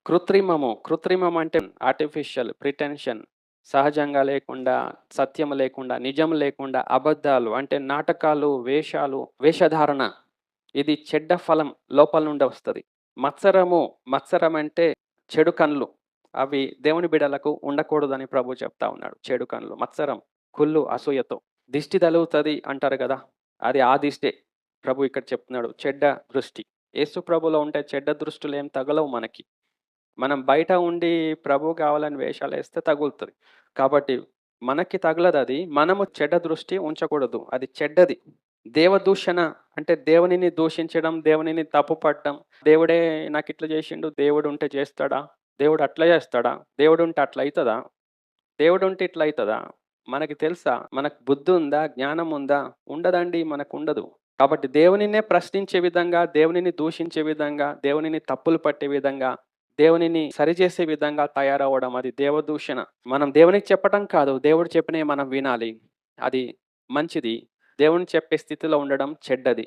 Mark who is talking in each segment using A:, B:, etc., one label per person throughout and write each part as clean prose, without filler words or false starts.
A: కృత్రిమం అంటే artificial, pretension, సహజంగా లేకుండా, సత్యం లేకుండా, నిజం లేకుండా, అబద్ధాలు అంటే నాటకాలు, వేషాలు, వేషధారణ. ఇది చెడ్డ ఫలం లోపల నుండి వస్తది. మత్సరం అంటే చెడు కన్లు. అవి దేవుని బిడ్డలకు ఉండకూడదని ప్రభువు చెప్తా ఉన్నాడు. చెడు కన్లు, మత్సరం, కుళ్ళు, అసూయతో. దిష్టి తగులుతది అంటారు గదా! అది ఆ దిష్టే. ప్రభు ఇక్కడ చెప్తున్నాడు. చెడ్డ దృష్టి. యేసు ప్రభులో ఉంటే చెడ్డ దృష్టులేం తగలవు మనకి. మనం బయట ఉండి ప్రభువు కావాలని వేషాలేస్తే తగులుతది. కాబట్టి మనకి తగలదది. మనము చెడ్డ దృష్టి ఉంచకూడదు. అది చెడ్డది. దేవదూషణ అంటే దేవునిని దూషించడం, దేవునిని తప్పుపట్టడం. దేవుడే నాకిట్లా చేసిండు, దేవుడుంటే చేస్తాడా? దేవుడు అట్లా చేస్తాడా? దేవుడుంటే అట్లా అయితదా? దేవుడుంటే ఇట్లా అయితదా? మనకి తెలుసా? మనకు బుద్ధుందా? జ్ఞానముందా? ఉండదండి. మనకుండదు. కాబట్టి దేవునినే ప్రశ్నించే విధంగా, దేవునిని దూషించే విధంగా, దేవునిని తప్పులు పట్టే విధంగా, దేవునిని సరిచేసే విధంగా తయారవ్వడం అది దేవదూషణ. మనం దేవునికి చెప్పటం కాదు, దేవుడు చెప్పినయి మనం వినాలి. అది మంచిది. దేవుడు చెప్పే స్థితిలో ఉండడం చెడ్డది.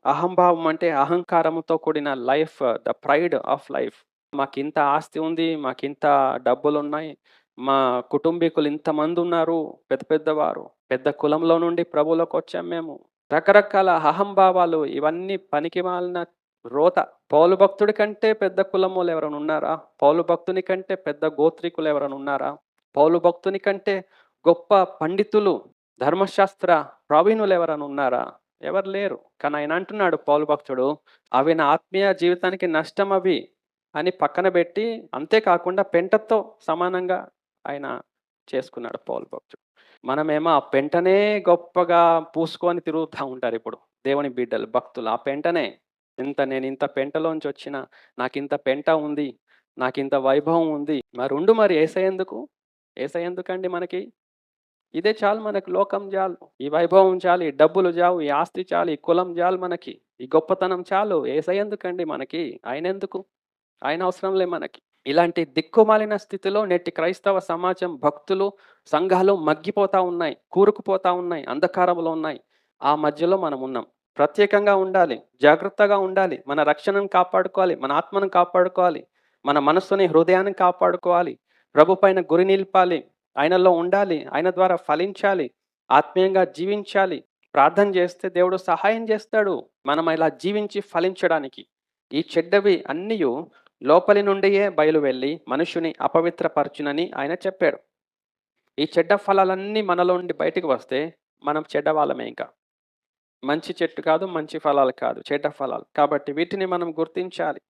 A: అహంభావం అంటే అహంకారముతో కూడిన life, the pride of life. మాకింత ఆస్తి ఉంది, మాకింత డబ్బులున్నాయి, మా కుటుంబీకులు ఇంతమందున్నారు, పెద్ద పెద్దవారు. పెద్ద కులంలో నుండి ప్రభువులోకొచ్చాం మేము. రకరకాల అహంభావాలు ఇవన్నీ పనికిమాలిన రోత. పౌలు భక్తుడి కంటే పెద్ద కులమోళ్ళు ఎవరైనా ఉన్నారా? పౌలు భక్తుని కంటే పెద్ద గోత్రికులు ఎవరైనా ఉన్నారా? పౌలు భక్తుని కంటే గొప్ప పండితులు, ధర్మశాస్త్ర ప్రావీణులు ఎవరైనా ఉన్నారా? ఎవరు లేరు. కానీ ఆయన అంటున్నాడు పౌలు భక్తుడు, అవి నా ఆత్మీయ జీవితానికి నష్టం అవి అని పక్కన పెట్టి, అంతేకాకుండా పెంటతో సమానంగా ఆయన చేసుకున్నాడు పౌలు భక్తుడు. మనమేమో ఆ పెంటనే గొప్పగా పూసుకొని తిరుగుతా ఉంటారిప్పుడు. దేవుని బిడ్డలు, భక్తులు. ఆ పెంటనే నేనింత పెంటలోంచొచ్చిన, నాకింత పెంట ఉంది, నాకింత వైభవం ఉంది. మరుండు మరి యేసయ్యెందుకు? యేసయ్యెందుకండి మనకి? ఇదే చాలు మనకు, లోకం చాలు. ఈ వైభవం చాలు, ఈ డబ్బులు చాలు, ఈ ఆస్తి చాలు, ఈ కులం చాలు మనకి. ఈ గొప్పతనం చాలు. యేసయ్యెందుకండి మనకి? ఆయనెందుకు? ఆయన అవసరంలే మనకి. ఇలాంటి దిక్కుమాలిన స్థితిలో నేటి క్రైస్తవ సమాజం, భక్తులు, సంఘాలు మగ్గిపోతా ఉన్నాయి. కూరుకుపోతా ఉన్నాయి. అంధకారంలో ఉన్నాయి. ఆ మధ్యలో మనమున్నాం. ప్రత్యేకంగా ఉండాలి. జాగ్రత్తగా ఉండాలి. మన రక్షణను కాపాడుకోవాలి. మన ఆత్మను కాపాడుకోవాలి. మన మనస్సుని, హృదయాన్ని కాపాడుకోవాలి. ప్రభు పైన గురి నిలపాలి. ఆయనలో ఉండాలి. ఆయన ద్వారా ఫలించాలి. ఆత్మీయంగా జీవించాలి. ప్రార్థన చేస్తే దేవుడు సహాయం చేస్తాడు. మనం ఇలా జీవించి ఫలించడానికి. ఈ చెడ్డవి అన్నియు లోపలి నుండియే బయలు వెళ్ళి మనుషుని అపవిత్రపరచునని ఆయన చెప్పాడు. ఈ చెడ్డ ఫలాలన్నీ మనలో నుండి బయటికి వస్తే మనం చెడ్డవాళ్ళమే ఇంకా. మంచి చెట్టు కాదు, మంచి ఫలాలు కాదు, చెడ్డ ఫలాలు. కాబట్టి వీటిని మనం గుర్తించాలి.